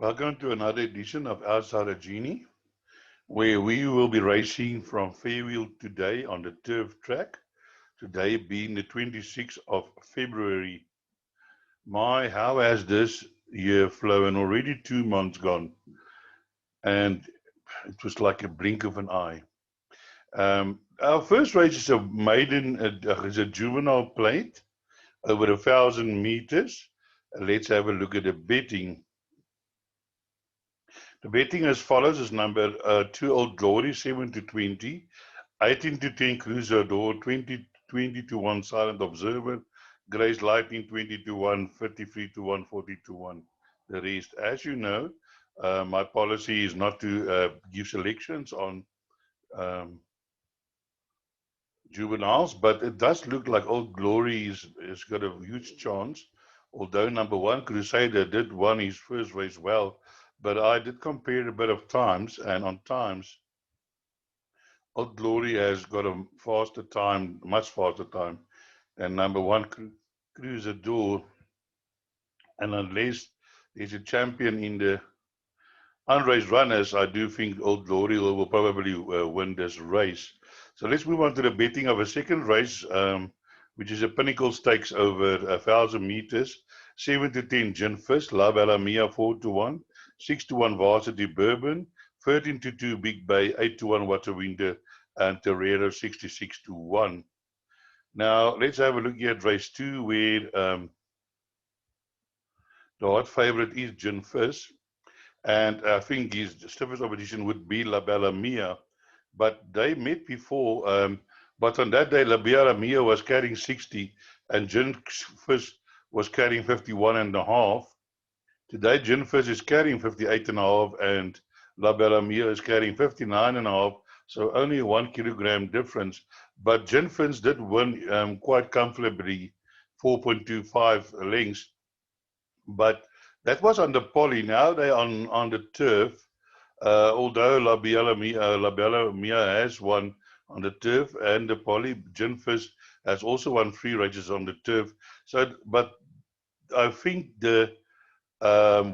Welcome to another edition of Outside of Genie, where we will be racing from Fairview today on the turf track. Today being the 26th of February. How has this year flown? Already 2 months gone, and it was like a blink of an eye. Our first race is a maiden, is a juvenile plate over 1,000 meters. Let's have a look at the betting. The betting as follows is number 2 Old Glory, 7 to 20, 18 to 10 Cruiser Door, 20 to 1 Silent Observer, Grace Lightning 20 to 1, 53 to 1, 40 to 1. The rest, as you know, my policy is not to give selections on um, juveniles, but it does look like Old Glory is got a huge chance. Although number 1 Crusader did won his first race well, but I did compare a bit of times, and on times, Old Glory has got a faster time, much faster time than number 1 Cruiser Door. And unless there's a champion in the unraced runners, I do think Old Glory will probably win this race. So let's move on to the betting of a second race, which is a Pinnacle Stakes over 1,000 meters. 7 to 10 Gin Fist, La Bella Mia 4 to 1, 6 to 1 Varsity Bourbon, 13 to 2 Big Bay, 8 to 1 Waterwinder, and Terrero 66 to 1. Now let's have a look at race 2, where the hot favorite is Gin Fist. And I think his stiffest opposition would be La Bella Mia. But they met before. But on that day, La Bella Mia was carrying 60 and Gin Fist was carrying 51.5. Today, Gin Fist is carrying 58.5 and La Bella Mia is carrying 59.5. So only a 1 kilogram difference. But Gin Fist did win quite comfortably, 4.25 lengths. But that was on the poly. Now they're on the turf. Although La Bella Mia has won on the turf and the poly, Gin Fist has also won 3 races on the turf. So, but I think the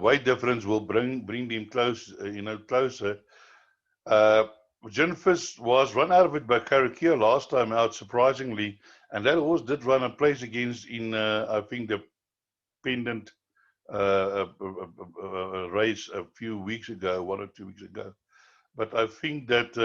weight difference will bring them closer. Gin Fist was run out of it by Karakia last time out, surprisingly, and that horse did run a place against in I think the pendant race a few weeks ago, 1 or 2 weeks ago. But I think that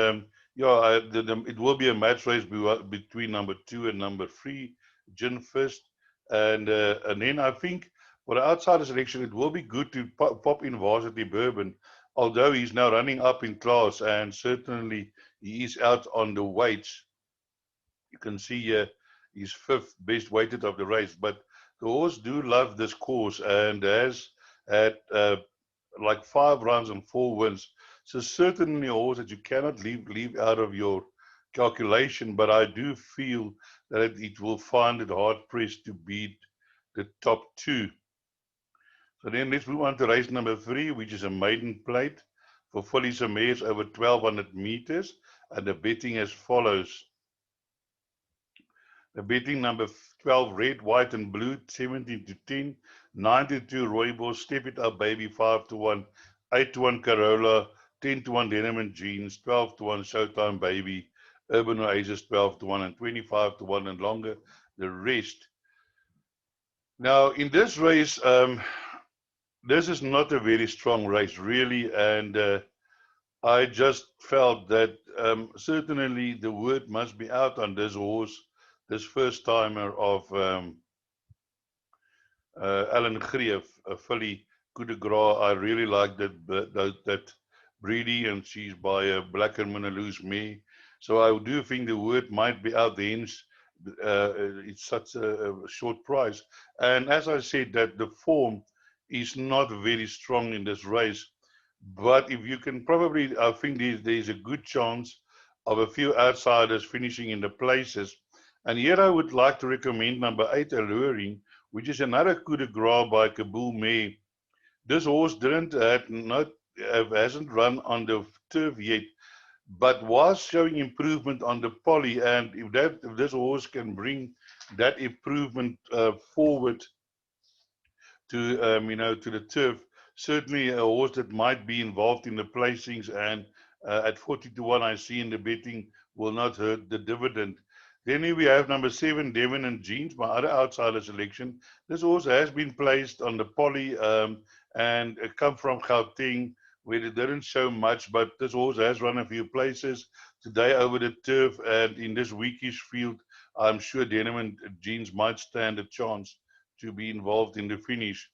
it will be a match race between number 2 and number 3, Gin Fist, and then I think for the outsider selection it will be good to pop in Varsity Bourbon, although he's now running up in class and certainly he is out on the weights. You can see here he's 5th best weighted of the race, but the horse do love this course and has had like 5 runs and 4 wins. So certainly a horse that you cannot leave out of your calculation, but I do feel that it will find it hard pressed to beat the top 2. So then let's move on to race number 3, which is a maiden plate for fillies and mares over 1,200 meters, and the betting as follows. The betting number 12 Red, White and Blue 17 to 10, 92 Rooibos, Step It Up Baby 5 to 1, 8 to 1 Corolla, 10 to 1 Denim and Jeans, 12 to 1 Showtime Baby, Urban Oasis 12 to 1 and 25 to 1 and longer the rest. Now in this race, this is not a very strong race really, and I just felt that certainly the word must be out on this horse, this first timer of Alan Greef, a filly coup de grace. I really like that breedy, and she's by a Black and Monaloo's mare. So I do think the word might be out there. It's such a short price. And as I said, that the form is not very strong in this race. But if you can probably, I think there's a good chance of a few outsiders finishing in the places. And here I would like to recommend number 8, Alluring, which is another coup de grace by Kabul Mare. This horse hasn't run on the turf yet, but was showing improvement on the poly. And if this horse can bring that improvement forward to to the turf, certainly a horse that might be involved in the placings, and at 40-1 I see in the betting will not hurt the dividend. Then here we have number 7, Devon and Jeans, my other outsider selection. This horse has been placed on the poly and come from Gauteng, where it didn't show much, but this horse has run a few places today over the turf, and in this weakish field, I'm sure Denim and Jeans might stand a chance to be involved in the finish.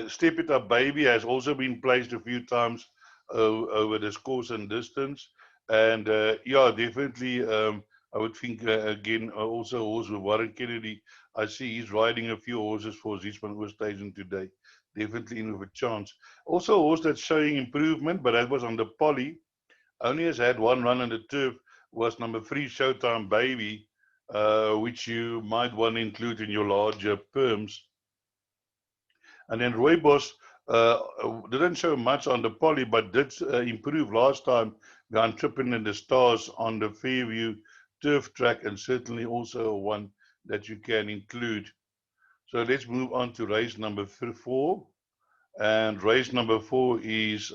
Step It Up Baby has also been placed a few times over this course and distance. And yeah, definitely, I would think again, also a horse with Warren Kennedy. I see he's riding a few horses for Ziesman Station today. Definitely in with a chance. Also, a horse that's showing improvement, but that was on the poly. Only has had one run on the turf, was number 3, Showtime Baby, which you might want to include in your larger perms. And then Rooibos didn't show much on the poly, but did improve last time behind Trippin and the Stars on the Fairview turf track, and certainly also one that you can include. So let's move on to race number 4. And race number 4 is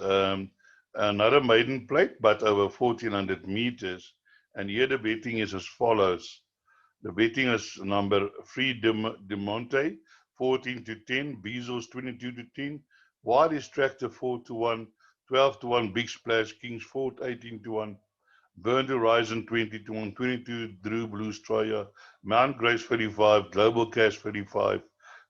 another maiden plate, but over 1400 meters. And here the betting is as follows. The betting is number 3, De Monte, 14-10, Bezos 22-10, Wild Extractor 4-1, 12-1, Big Splash, King's Ford 18-1, Burnt Horizon 20-1, 22, Drew Blue Stroyer, Mount Grace 35, Global Cash 35,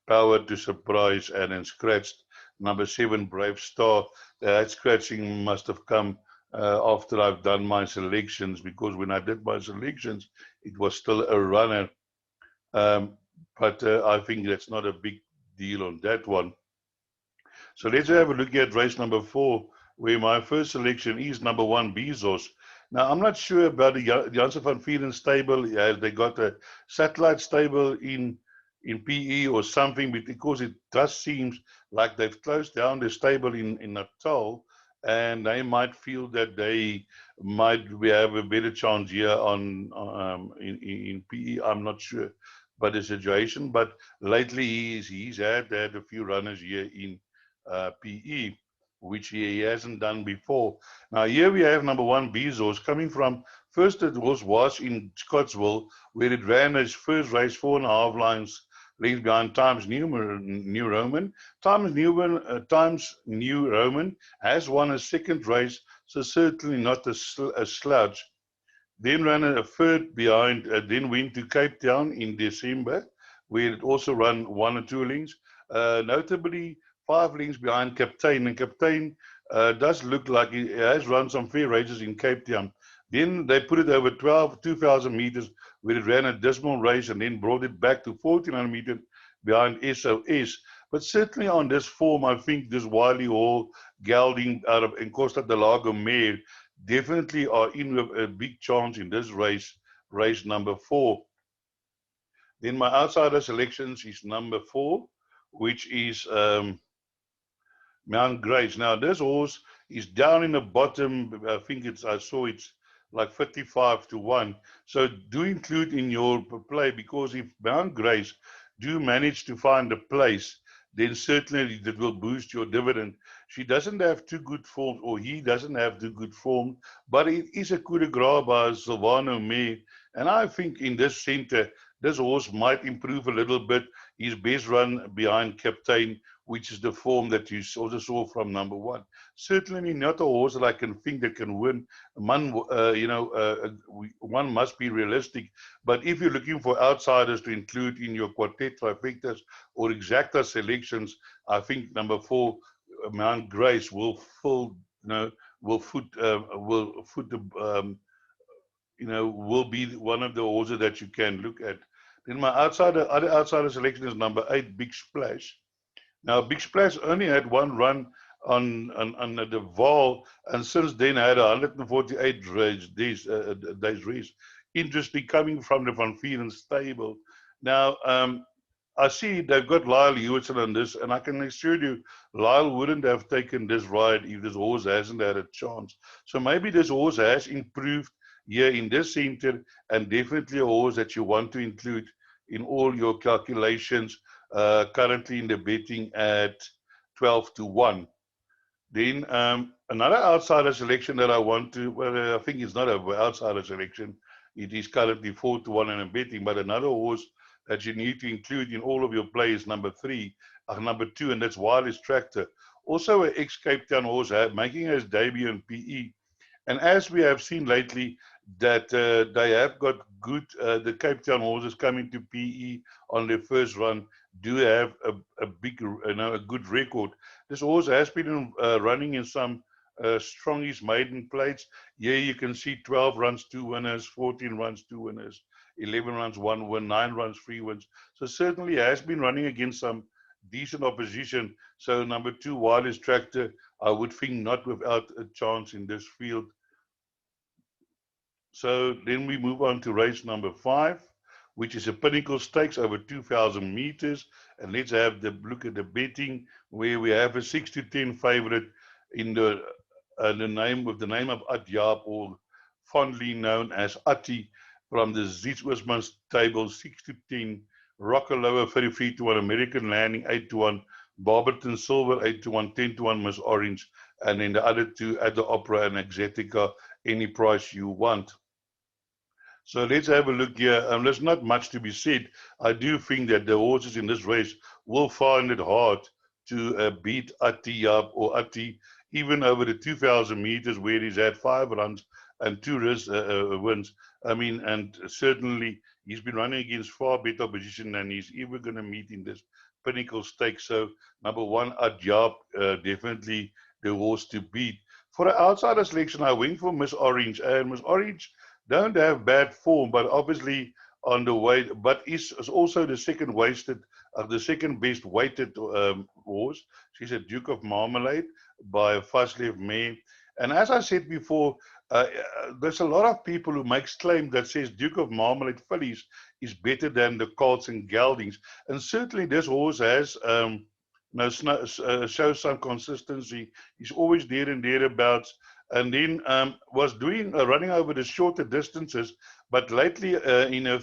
Power to Surprise, and then scratched number 7, Brave Star. That scratching must have come after I've done my selections, because when I did my selections, it was still a runner. Um, but I think that's not a big deal on that one. So let's have a look at race number 4, where my first selection is number 1, Bezos. Now, I'm not sure about the Janssen van Vieren stable. They got a satellite stable in PE or something, because it does seem like they've closed down the stable in Natal, and they might feel that they might have a better chance here in PE. I'm not sure about the situation, but lately he's had a few runners here in PE, which he hasn't done before. Now here we have number 1, Bezos, coming from, first it was in Scottsville, where it ran its first race 4.5 lengths behind Times New Roman. Times New Roman has won a second race, so certainly not a slouch. Then ran a third behind, then went to Cape Town in December, where it also ran 1 or 2 lengths. Notably, 5 lengths behind Captain, and Captain does look like he has run some fair races in Cape Town. Then they put it over 2,000 meters, where it ran a dismal race, and then brought it back to 1,400 meters behind SOS. But certainly on this form, I think this Wiley Hall, gelding out of Encosta de Lago mare, definitely are in with a big chance in this race number 4. Then my outsider selections is number 4, which is Mount Grace. Now this horse is down in the bottom. I think I saw it's like 55-1. So do include in your play, because if Mount Grace do manage to find a place, then certainly that will boost your dividend. She doesn't have too good form, or he doesn't have too good form, but it is a coup de grace by Silvano May. And I think in this center, this horse might improve a little bit. His best run behind Captain, which is the form that you also saw from number 1. Certainly not a horse that I can think that can win. One must be realistic. But if you're looking for outsiders to include in your quartet trifectas or exacta selections, I think number 4, Mount Grace, will be one of the horses that you can look at. Then my other outsider selection is number 8, Big Splash. Now, Big Splash only had 1 run on the Val, and since then had 148 days race. Interesting, coming from the Van Vieren stable. Now, I see they've got Lyle Hewitson on this, and I can assure you, Lyle wouldn't have taken this ride if this horse hasn't had a chance. So maybe this horse has improved here in this center, and definitely a horse that you want to include in all your calculations. Currently in the betting at 12 to 1. Then another outsider selection that I want to, well, I think it's not an outsider selection. It is currently 4 to 1 and I'm betting, but another horse that you need to include in all of your plays, number 2, and that's Wireless Tractor. Also an ex-Cape Town horse making his debut in PE. And as we have seen lately, that they have got good, the Cape Town horses coming to PE on their first run do have a big, a good record. This horse has been running in some strongish maiden plates. Here you can see 12 runs, 2 winners, 14 runs, 2 winners, 11 runs, 1 win, 9 runs, 3 wins. So certainly has been running against some decent opposition. So number 2, Wireless Tractor, I would think not without a chance in this field. So then we move on to race number 5, which is a Pinnacle Stakes over 2,000 meters. And let's have the look at the betting, where we have a 6 to 10 favorite in the name with the name of Atyap, or fondly known as Atti, from the Zitzwisman table, 6 to 10. Rockaloa 33 to 1, American Landing 8 to 1, Barberton Silver 8 to 1, 10 to 1 Miss Orange, and then the other two at the Opera and Exotica, any price you want. So let's have a look here. There's not much to be said. I do think that the horses in this race will find it hard to beat Atti up, or Atti, even over the 2,000 meters, where he's had 5 runs and 2 wins. I mean, and certainly he's been running against far better opposition than he's ever going to meet in this Pinnacle Stakes. So number 1, Adyab, definitely the horse to beat. For the outsider selection, I went for Miss Orange, and Miss Orange don't have bad form, but obviously on the way, but is also the the second best weighted horse. She's a Duke of Marmalade by Faslev May. And as I said before, there's a lot of people who makes claim that says Duke of Marmalade fillies is better than the Colts and Geldings. And certainly this horse has shows some consistency. He's always there and thereabouts, and then was doing running over the shorter distances, but lately in her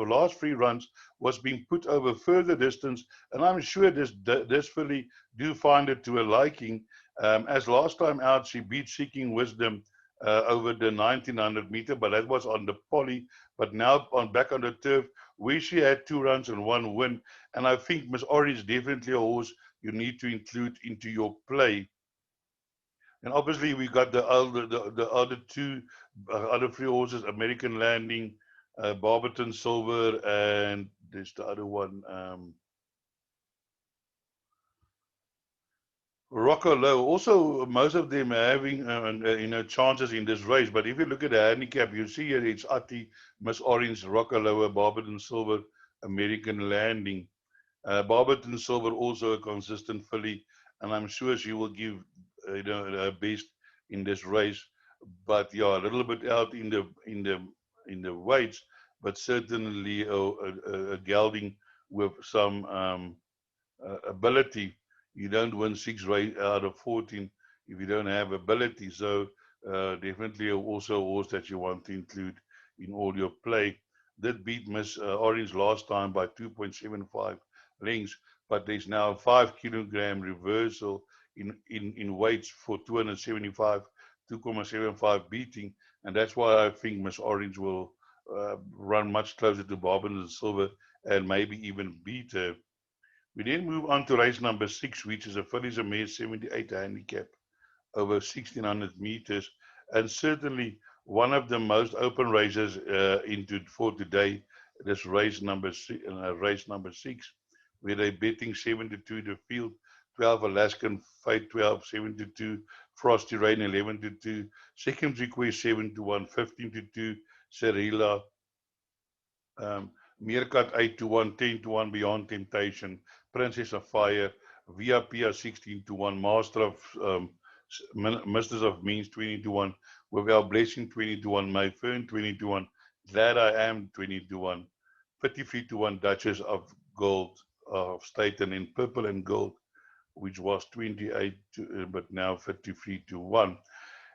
last 3 runs was being put over further distance, and I'm sure this filly do find it to a liking. As last time out, she beat Seeking Wisdom over the 1900 meter, but that was on the poly. But now back on the turf, where she had 2 runs and 1 win, and I think Miss Orange is definitely a horse you need to include into your play. And obviously we got the other 2 other 3 horses: American Landing, Barberton Silver, and there's the other one, Rockalow. Also, most of them are having chances in this race. But if you look at the handicap, you see here it's Atti, Miss Orange, Rockalow, Barberton Silver, American Landing. Barberton Silver also a consistent filly, and I'm sure she will give her best in this race. But yeah, a little bit out in the weights, but certainly a gelding with some ability. You don't win 6 race out of 14 if you don't have ability. So definitely also a horse that you want to include in all your play. That beat Miss Orange last time by 2.75 lengths, but there's now a 5 kilogram reversal in weights for 275, 2.75 beating, and that's why I think Miss Orange will run much closer to Barberton Silver and maybe even beat her. We then move on to race number 6, which is a fillies a mare 78 handicap over 1,600 meters, and certainly one of the most open races for today. This race number 6, where they're betting 7 to 2 the field, 12 Alaskan Fate 12, 7 to 2, Frosty Rain 11 to 2, Second Request 7 to 1, 15 to 2, Cerilla, Meerkat 8 to 1, 10 to 1, Beyond Temptation, Princess of Fire, Via Pia 16 to 1, Master of Masters of Means 20 to 1, Without Blessing 20 to 1, My Fern 20 to 1, Glad I Am 20 to 1, 53 to 1, Duchess of Gold of Staten in Purple and Gold, which was 28 to, but now 53 to 1.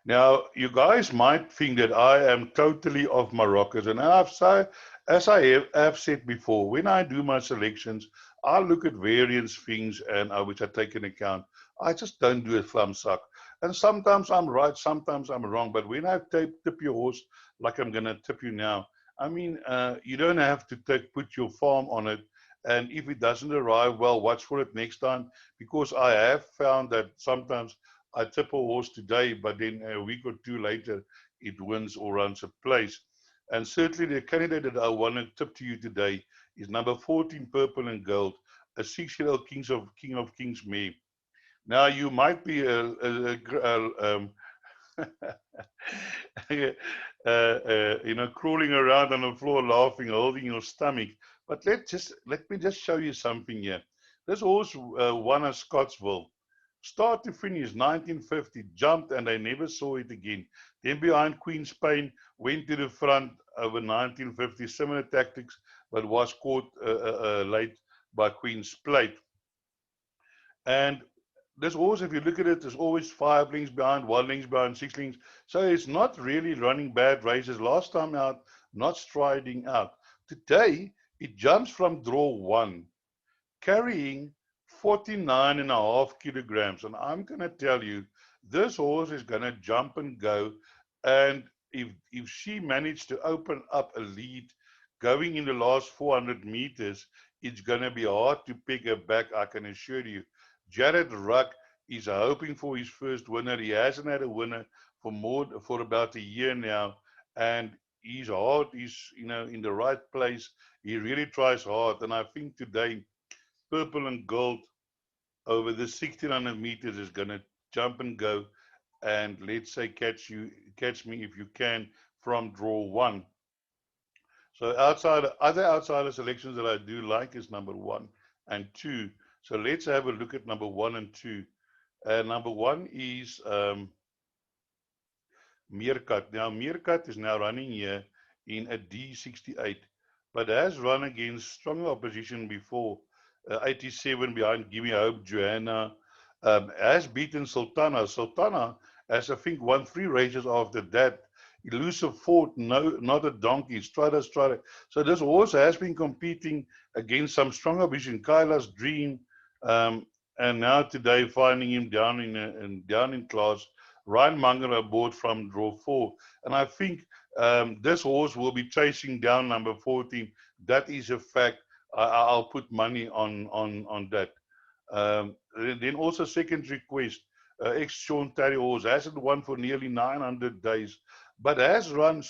Now, you guys might think that I am totally off my rockers, and as I have said before, when I do my selections, I look at various things and which I take into account. I just don't do a thumb suck, and sometimes I'm right, sometimes I'm wrong. But when I tip your horse, like I'm gonna tip you now, I mean, you don't have to put your farm on it, and if it doesn't arrive, well, watch for it next time, because I have found that sometimes I tip a horse today, but then a week or two later, it wins or runs a place. And certainly the candidate that I want to tip to you today is number 14, Purple and Gold, a 6-year-old King of Kings mare. Now you might be crawling around on the floor laughing, holding your stomach. But let me just show you something here. This horse won at Scottsville. Start to finish, 1950, jumped and I never saw it again. Then behind Queen Spain, went to the front over 1950, similar tactics, but was caught late by Queen's Plate. And there's always, if you look at it, there's always 5 links behind, 1 links behind, 6 links. So it's not really running bad races. Last time out, not striding out. Today, it jumps from draw 1, carrying 49.5 kilograms. And I'm going to tell you, this horse is going to jump and go. And if she managed to open up a lead going in the last 400 meters, it's going to be hard to pick her back, I can assure you. Jared Ruck is hoping for his first winner. He hasn't had a winner for about a year now, and his heart is in the right place. He really tries hard, and I think today Purple and Gold over the 1600 meters is going to jump and go, and let's say catch me if you can from draw 1. So other outsider selections that I do like is number 1 and 2. So let's have a look at number 1 and 2. Number 1 is Meerkat. Now Meerkat is now running here in a D68, but has run against stronger opposition before. 87 behind Gimme Hope, Joanna, has beaten Sultana. Sultana has, I think, won 3 races after that. Elusive Fort, no, not a donkey. Strider. So this horse has been competing against some strong opposition. Kyla's Dream, um, and now today finding him down in class. Ryan Munger aboard from draw 4, and I think this horse will be chasing down number 14. That is a fact. I'll put money on that. Then also second request, ex-Sean Terry horse hasn't won for nearly 900 days, but has won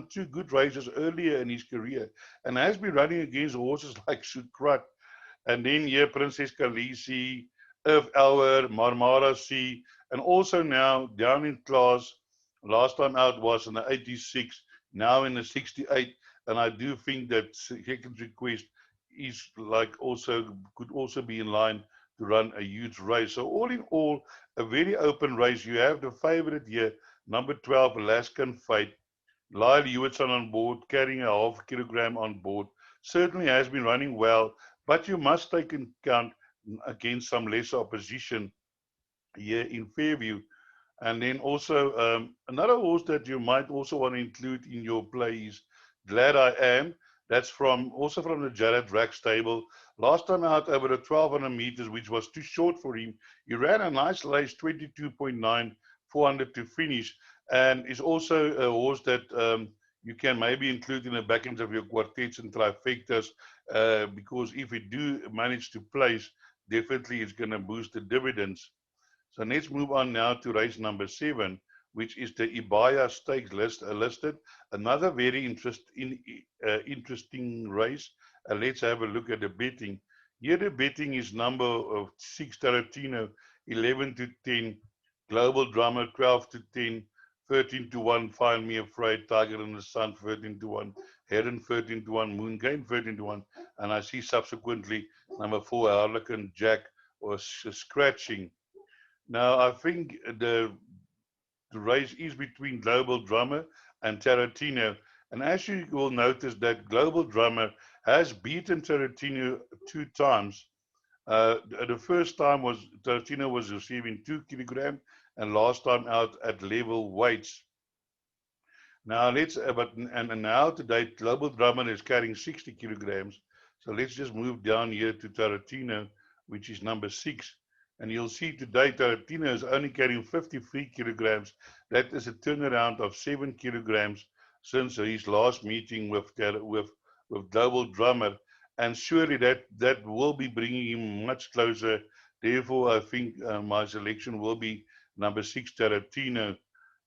2 good races earlier in his career, and has been running against horses like Sukrat, and then here Princess Khaleesi, Earth Hour, Marmara Sea, and also now down in class. Last time out was in the 86, now in the 68, and I do think that second request is like also could also be in line to run a huge race. So all in all, a very open race. You have the favorite here, number 12, Alaskan Fate. Lyle Hewitson on board, carrying a half kilogram on board. Certainly has been running well, but you must take into account against some lesser opposition here in Fairview. And then also another horse that you might also want to include in your play is Glad I Am. That's from the Jared Rack stable. Last time out over the 1200 meters, which was too short for him, he ran a nice race, 22.9, 400 to finish, and is also a horse that you can maybe include in the back end of your quartets and trifectas, because if he do manage to place, definitely it's going to boost the dividends. So let's move on now to race number 7, which is the Ibaya Stakes listed. Another very interesting race. Let's have a look at the betting. Here the betting is number of 6 Tarantino, 11 to 10, Global Drummer 12 to 10, 13 to 1, Find Me Afraid, Tiger in the Sun 13 to 1, Heron 13 to 1, Moon Game 13 to 1, and I see subsequently number 4, Harlequin Jack was scratching. Now, I think the race is between Global Drummer and Tarantino. And as you will notice that Global Drummer has beaten Tarantino 2 times. The first time was Tarantino was receiving 2 kilograms, and last time out at level weights. Now let's, and now today, Global Drummer is carrying 60 kilograms. So let's just move down here to Tarantino, which is number 6. And you'll see today Tarantino is only carrying 53 kilograms. That is a turnaround of 7 kilograms since his last meeting with Global Drummer. And surely that will be bringing him much closer. Therefore, I think my selection will be number 6, Tarantino.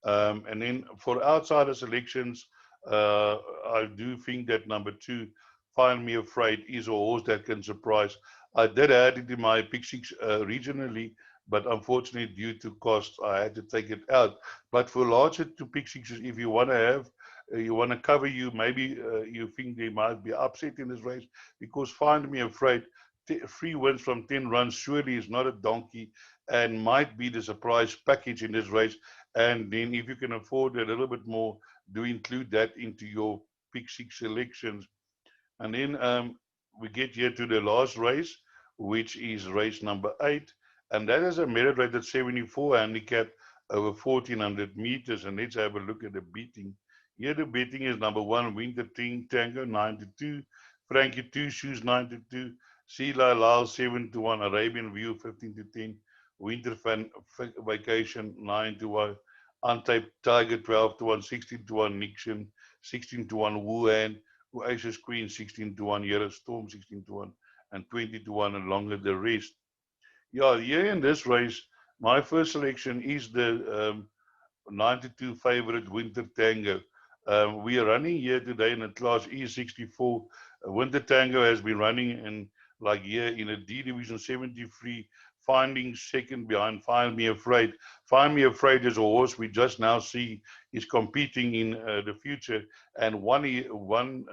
And then for outsider selections, I do think that number 2, Find Me Afraid, is a horse that can surprise. I did add it in my pick 6 regionally, but unfortunately, due to cost, I had to take it out. But for larger to pick 6s, if you want to have, you want to cover you, maybe you think they might be upset in this race, because Find Me Afraid, 3 wins from 10 runs, surely is not a donkey and might be the surprise package in this race. And then if you can afford a little bit more, do include that into your pick 6 selections. And then we get here to the last race, which is race number 8. And that is a merit rated 74 handicap over 1400 meters. And let's have a look at the betting. Here the betting is number 1, Winter Tango 9-2, Frankie 2 Shoes 9-2, Sila Lal 7-1, Arabian View 15-10, Winter Vacation 9-1, Untapped Tiger 12-1, 16-1, Nixon 16-1, Wuhan, Aces Queen 16-1, Yellow Storm 16-1, and 20-1 along with the rest. Yeah, here in this race, my first selection is the 92 favorite Winter Tango. We are running here today in a class E64. Winter Tango has been running in like here in a D Division 73, finding second behind Find Me Afraid. Find Me Afraid is a horse we just now see is competing in the future, and won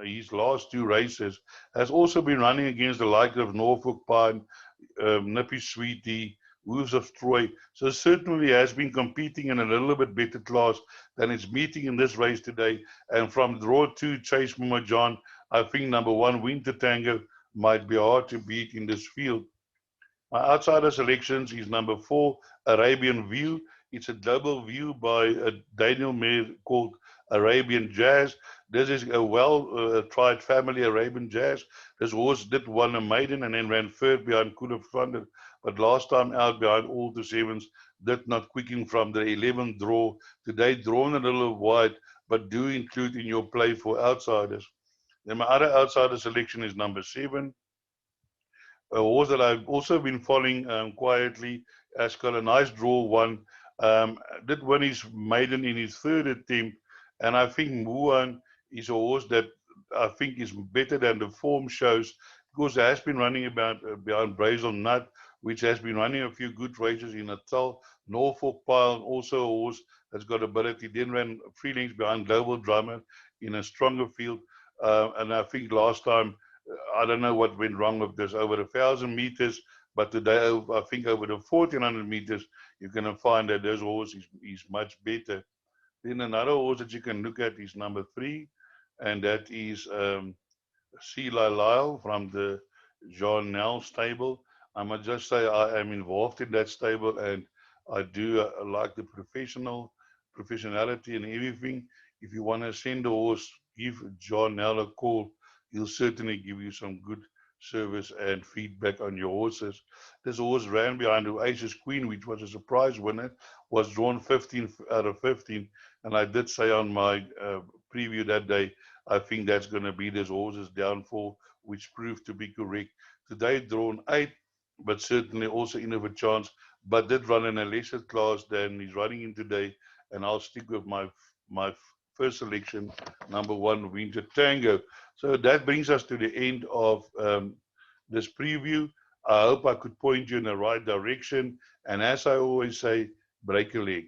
his last 2 races. Has also been running against the like of Norfolk Pine, Nippy Sweetie, Wolves of Troy. So certainly has been competing in a little bit better class than it's meeting in this race today. And from draw 2, Chase Mama John, I think number 1, Winter Tango, might be hard to beat in this field. My outsider selections is number 4, Arabian View. It's a double view by a Daniel Mayer called Arabian Jazz. This is a well-tried family, Arabian Jazz. This horse did won a maiden and then ran third behind Cool of Thunder, but last time out behind all the 7s, did not quicken from the 11th draw. Today drawn a little wide, but do include in your play for outsiders. Then my other outsider selection is number 7, a horse that I've also been following quietly, has got a nice draw one. Did win his maiden in his 3rd attempt, and I think Wuhan is a horse that I think is better than the form shows, because it has been running about behind Brazil Nut, which has been running a few good races in Natal. Norfolk Pile, also a horse that's got ability, then ran 3 lengths behind Global Drummer in a stronger field. And I think last time, I don't know what went wrong with this, over 1,000 meters, but today I think over the 1,400 meters, you're going to find that this horse is much better. Then another horse that you can look at is number 3, and that is Sila Lyle from the Jean Nell stable. I must just say I am involved in that stable, and I do like the professionality and everything. If you want to send a horse, give John Nell a call. He'll certainly give you some good service and feedback on your horses. This horse ran behind the Aces Queen, which was a surprise winner, was drawn 15 out of 15. And I did say on my preview that day, I think that's going to be this horse's downfall, which proved to be correct. Today, drawn 8, but certainly also in of a chance, but did run in a lesser class than he's running in today. And I'll stick with my first selection, number 1, Winter Tango. So that brings us to the end of this preview. I hope I could point you in the right direction. And as I always say, break a leg.